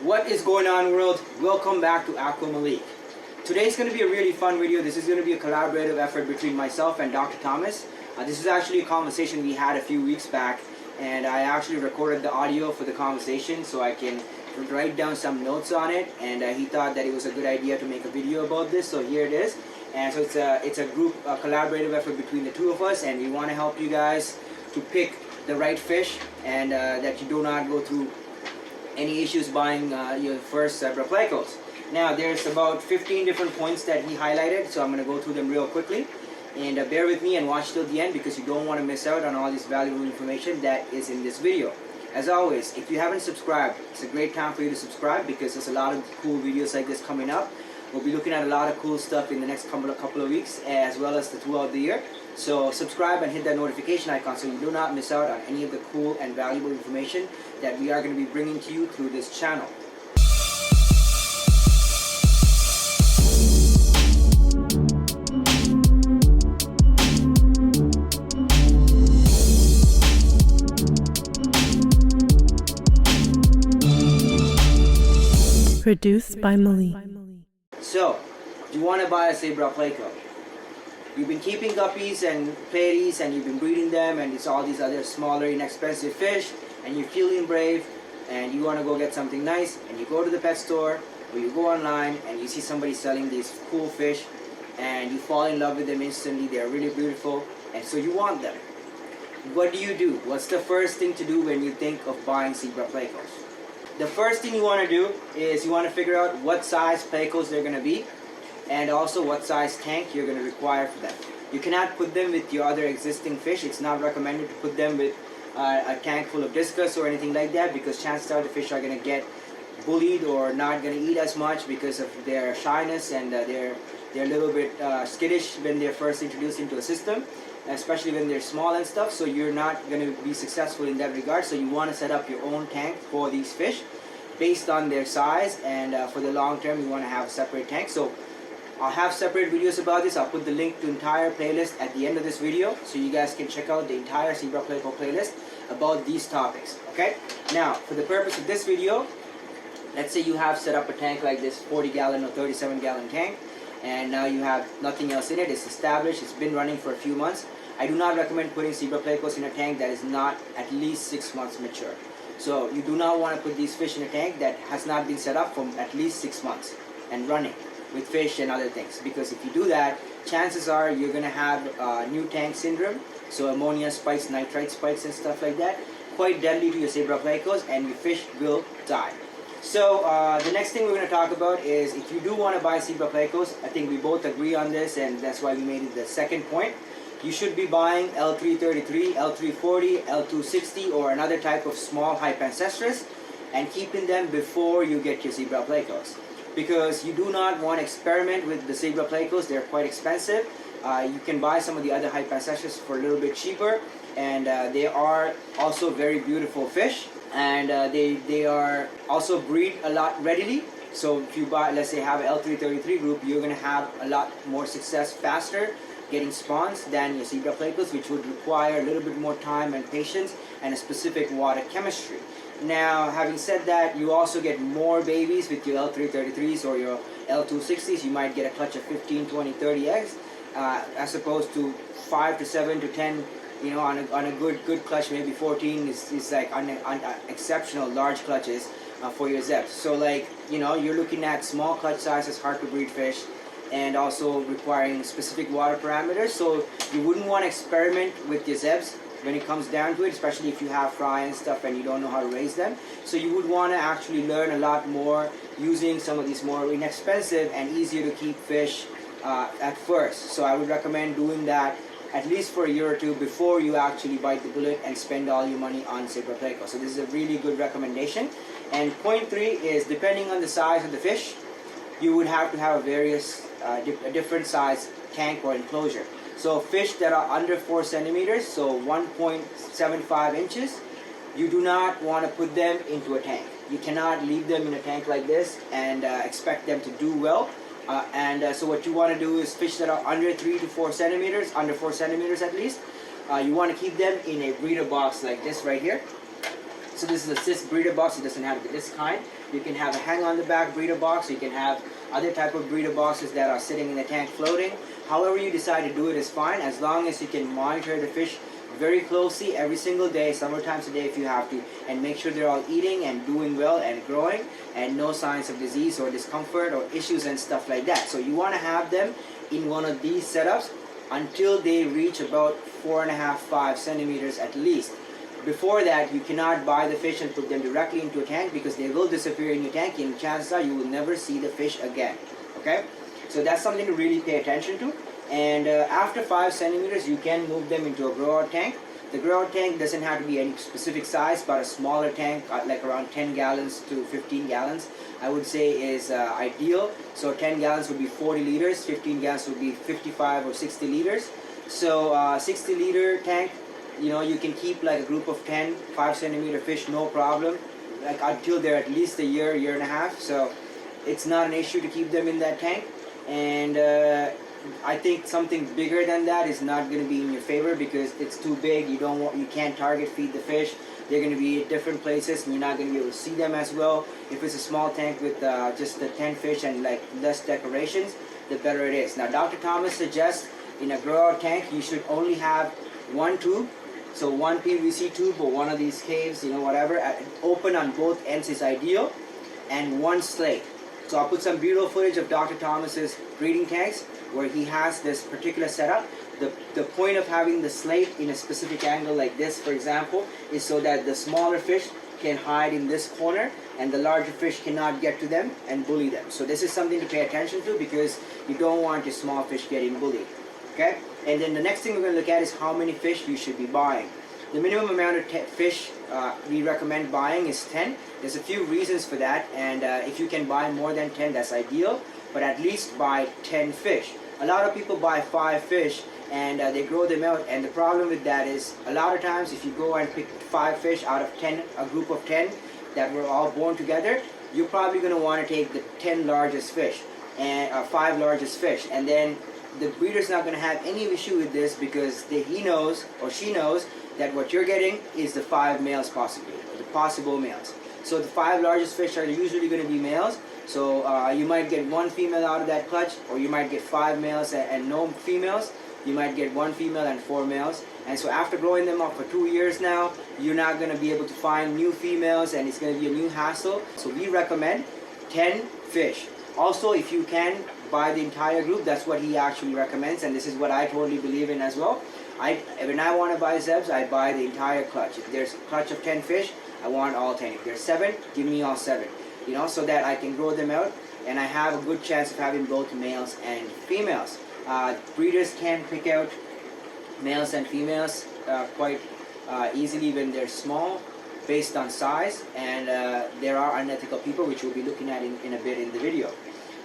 What is going on, world? Welcome back to Aqua Malik. Today's going to be a really fun video. This is going to be a collaborative effort between myself and Dr. Thomas. This is actually a conversation we had a few weeks back, and I actually recorded the audio for the conversation so I can write down some notes on it, and he thought that it was a good idea to make a video about this, so here it is. And so it's a group, a collaborative effort between the two of us, and we want to help you guys to pick the right fish, and that you do not go through any issues buying your first Zebra Plecos. Now there's about 15 different points that he highlighted, so I'm going to go through them real quickly, and bear with me and watch till the end because you don't want to miss out on all this valuable information that is in this video. As always, if you haven't subscribed, it's a great time for you to subscribe because there's a lot of cool videos like this coming up. We'll be looking at a lot of cool stuff in the next couple of weeks, as well as throughout the year. So subscribe and hit that notification icon so you do not miss out on any of the cool and valuable information that we are going to be bringing to you through this channel. Produced by Malik. So, you want to buy a Zebra Pleco. You've been keeping guppies and platies and you've been breeding them, and it's all these other smaller inexpensive fish, and you're feeling brave and you want to go get something nice, and you go to the pet store or you go online and you see somebody selling these cool fish and you fall in love with them instantly. They're really beautiful, and so you want them. What do? What's the first thing to do when you think of buying Zebra Plecos? The first thing you want to do is you want to figure out what size Plecos they're going to be, and also what size tank you're going to require for them. You cannot put them with your other existing fish. It's not recommended to put them with a tank full of discus or anything like that, because chances are the fish are going to get bullied or not going to eat as much because of their shyness, and they're a little bit skittish when they're first introduced into a system, especially when they're small and stuff. So you're not going to be successful in that regard. So you want to set up your own tank for these fish based on their size, and for the long term you want to have a separate tank. So I'll have separate videos about this. I'll put the link to the entire playlist at the end of this video so you guys can check out the entire Zebra Pleco playlist about these topics. Okay? Now, for the purpose of this video, let's say you have set up a tank like this 40-gallon or 37-gallon tank, and now you have nothing else in it. It's established. It's been running for a few months. I do not recommend putting Zebra Plecos in a tank that is not at least 6 months mature. So you do not want to put these fish in a tank that has not been set up for at least 6 months and running with fish and other things, because if you do that, chances are you're going to have new tank syndrome, so ammonia spikes, nitrite spikes and stuff like that, quite deadly to your Zebra Plecos, and your fish will die. So the next thing we're going to talk about is, if you do want to buy Zebra Plecos, I think we both agree on this, and that's why we made it the second point. You should be buying L333, L340, L260, or another type of small hypancestris, and keeping them before you get your Zebra Plecos, because you do not want to experiment with the Zebra Plecos. They're quite expensive. You can buy some of the other hypancestris for a little bit cheaper, and they are also very beautiful fish, and they are also breed a lot readily. So if you buy, let's say, have an L333 group, you're going to have a lot more success faster getting spawns than your Zebra Plecos, which would require a little bit more time and patience and a specific water chemistry. Now, having said that, you also get more babies with your L333s or your L260s. You might get a clutch of 15, 20, 30 eggs, as opposed to 5 to 7 to 10, you know, on a good clutch. Maybe 14 is like exceptional large clutches for your Zebs. So, like, you know, you're looking at small clutch sizes, hard to breed fish, and also requiring specific water parameters. So you wouldn't want to experiment with your Zebs when it comes down to it, especially if you have fry and stuff and you don't know how to raise them. So you would want to actually learn a lot more using some of these more inexpensive and easier to keep fish at first. So I would recommend doing that at least for a year or two before you actually bite the bullet and spend all your money on Zebra Pleco. So this is a really good recommendation. And point 3 is, depending on the size of the fish, you would have to have a different size tank or enclosure. So fish that are under 4 centimeters, so 1.75 inches, you do not want to put them into a tank. You cannot leave them in a tank like this and expect them to do well. So what you want to do is fish that are under 3 to 4 centimeters, under 4 centimeters at least, you want to keep them in a breeder box like this right here. So this is a cis breeder box. It doesn't have to be this kind. You can have a hang on the back breeder box. You can have other type of breeder boxes that are sitting in the tank floating. However you decide to do it is fine, as long as you can monitor the fish very closely every single day, several times a day if you have to, and make sure they're all eating and doing well and growing and no signs of disease or discomfort or issues and stuff like that. So you want to have them in one of these setups until they reach about 4.5–5 centimeters at least. Before that, you cannot buy the fish and put them directly into a tank, because they will disappear in your tank and chances are you will never see the fish again. Okay, so that's something to really pay attention to. And after 5 centimeters, you can move them into a grow out tank. The grow out tank doesn't have to be any specific size, but a smaller tank, like around 10 gallons to 15 gallons, I would say is ideal. So 10 gallons would be 40 liters, 15 gallons would be 55 or 60 liters. So 60 liter tank, you know, you can keep like a group of 10 5 centimeter fish, no problem, like until they're at least a year, year and a half. So it's not an issue to keep them in that tank. And I think something bigger than that is not going to be in your favor, because it's too big. You can't target feed the fish. They're going to be at different places and you're not going to be able to see them as well. If it's a small tank with just the 10 fish and like less decorations, the better it is. Now Dr. Thomas suggests in a grow out tank you should only have one tube. So one PVC tube or one of these caves, you know, whatever, open on both ends is ideal, and one slate. So I'll put some beautiful footage of Dr. Thomas's breeding tanks where he has this particular setup. The point of having the slate in a specific angle like this, for example, is so that the smaller fish can hide in this corner and the larger fish cannot get to them and bully them. So this is something to pay attention to, because you don't want your small fish getting bullied. Okay? And then the next thing we're going to look at is how many fish you should be buying. The minimum amount of fish we recommend buying is 10. There's a few reasons for that, and if you can buy more than 10, that's ideal, but at least buy 10 fish. A lot of people buy 5 fish and they grow them out, and the problem with that is a lot of times if you go and pick 5 fish out of 10, a group of 10 that were all born together, you're probably going to want to take the 10 largest fish and 5 largest fish, and then the breeder's not going to have any issue with this, because he knows or she knows that what you're getting is the 5 males possibly, or the possible males. So the 5 largest fish are usually going to be males. So you might get 1 female out of that clutch, or you might get 5 males and no females. You might get 1 female and 4 males. And so after growing them up for 2 years now, you're not going to be able to find new females, and it's going to be a new hassle. So we recommend 10 fish. Also, if you can buy the entire group, that's what he actually recommends, and this is what I totally believe in as well. When I want to buy Zebs, I buy the entire clutch. If there's a clutch of 10 fish, I want all 10. If there's 7, give me all 7. You know, so that I can grow them out, and I have a good chance of having both males and females. Breeders can pick out males and females quite easily when they're small, based on size, and there are unethical people, which we'll be looking at in a bit in the video.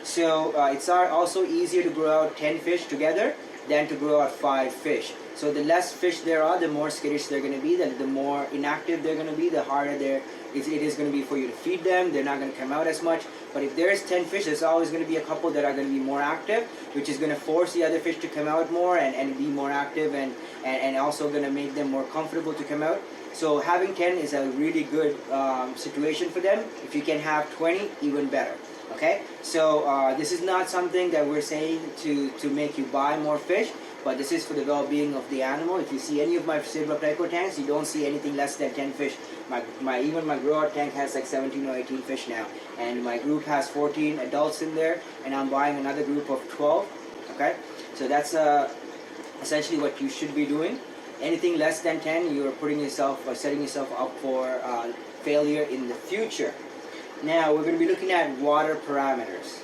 So it's also easier to grow out 10 fish together than to grow out 5 fish. So the less fish there are, the more skittish they're going to be, the more inactive they're going to be, the harder it is going to be for you to feed them. They're not going to come out as much. But if there's 10 fish, there's always going to be a couple that are going to be more active, which is going to force the other fish to come out more and be more active, and also going to make them more comfortable to come out. So having 10 is a really good situation for them. If you can have 20, even better. Okay, so this is not something that we're saying to make you buy more fish, but this is for the well-being of the animal. If you see any of my Zebra Pleco tanks, you don't see anything less than 10 fish. Even my grow-out tank has like 17 or 18 fish now, and my group has 14 adults in there, and I'm buying another group of 12. Okay, so that's essentially what you should be doing. Anything less than 10, you're putting yourself or setting yourself up for failure in the future. Now we're going to be looking at water parameters.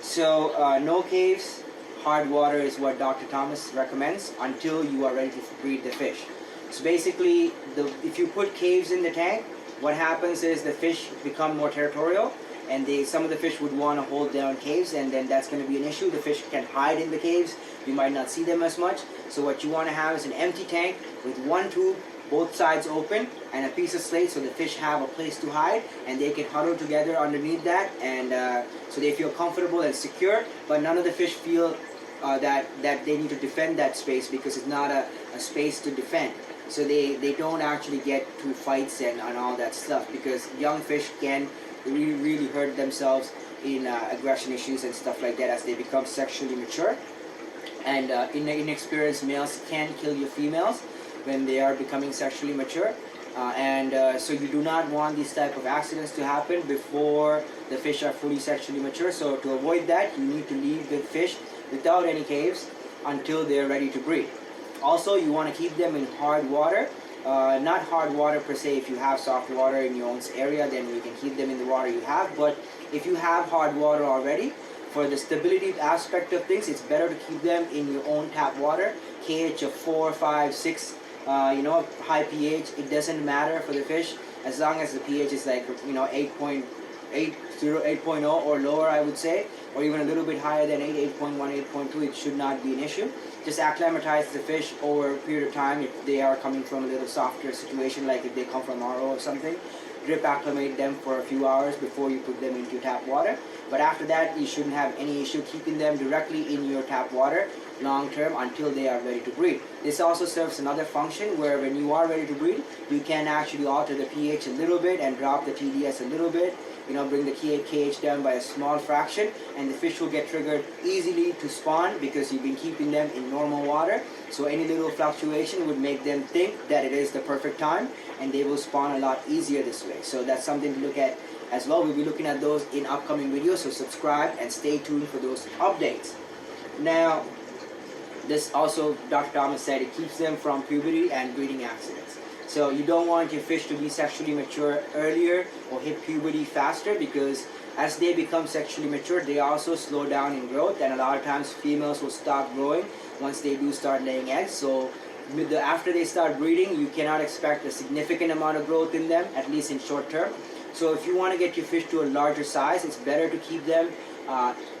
So no caves, hard water is what Dr. Thomas recommends until you are ready to breed the fish. So basically, if you put caves in the tank, what happens is the fish become more territorial, and some of the fish would want to hold down caves, and then that's going to be an issue. The fish can hide in the caves. You might not see them as much. So what you want to have is an empty tank with one tube, both sides open, and a piece of slate, so the fish have a place to hide and they can huddle together underneath that, and so they feel comfortable and secure, but none of the fish feel that they need to defend that space, because it's not a space to defend. so they don't actually get to fights and all that stuff, because young fish can really hurt themselves in aggression issues and stuff like that as they become sexually mature. And inexperienced males can kill your females when they are becoming sexually mature. So you do not want these type of accidents to happen before the fish are fully sexually mature. So to avoid that, you need to leave the fish without any caves until they're ready to breed. Also, you want to keep them in hard water. Not hard water per se. If you have soft water in your own area, then you can keep them in the water you have. But if you have hard water already, for the stability aspect of things, it's better to keep them in your own tap water. pH of 4, 5, 6, high pH, it doesn't matter for the fish, as long as the pH is like 8.0 or lower, I would say, or even a little bit higher than 8.1, 8.2, it should not be an issue. Just acclimatize the fish over a period of time if they are coming from a little softer situation, like if they come from RO or something. Drip acclimate them for a few hours before you put them into tap water. But after that, you shouldn't have any issue keeping them directly in your tap water long term until they are ready to breed. This also serves another function where when you are ready to breed, you can actually alter the pH a little bit and drop the TDS a little bit, bring the KH down by a small fraction, and the fish will get triggered easily to spawn because you've been keeping them in normal water. So any little fluctuation would make them think that it is the perfect time, and they will spawn a lot easier this way. So that's something to look at as well. We'll be looking at those in upcoming videos, so subscribe and stay tuned for those updates. Now, this also, Dr. Thomas said, it keeps them from puberty and breeding accidents. So you don't want your fish to be sexually mature earlier or hit puberty faster, because as they become sexually mature, they also slow down in growth, and a lot of times females will stop growing once they do start laying eggs. So after they start breeding, you cannot expect a significant amount of growth in them, at least in short term. So if you want to get your fish to a larger size, it's better to keep them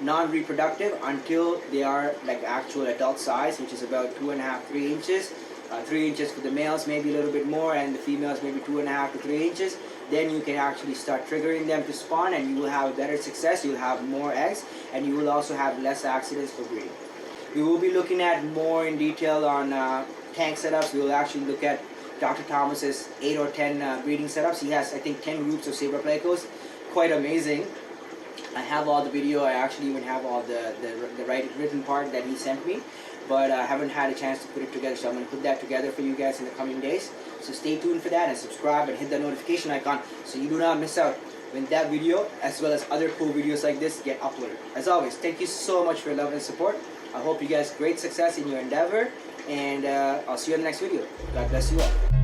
non-reproductive until they are like actual adult size, which is about 2.5, 3 inches. 3 inches for the males, maybe a little bit more, and the females maybe 2.5 to 3 inches. Then you can actually start triggering them to spawn, and you will have better success. You'll have more eggs, and you will also have less accidents for breeding. We will be looking at more in detail on tank setups. We will actually look at Dr. Thomas's 8 or 10 breeding setups. He has, I think, 10 groups of Zebra Plecos. Quite amazing. I have all the video. I actually even have all the written part that he sent me, but I haven't had a chance to put it together, so I'm going to put that together for you guys in the coming days. So stay tuned for that, and subscribe and hit the notification icon so you do not miss out when that video, as well as other cool videos like this, get uploaded. As always, thank you so much for your love and support. I hope you guys great success in your endeavor, and I'll see you in the next video. God bless you all.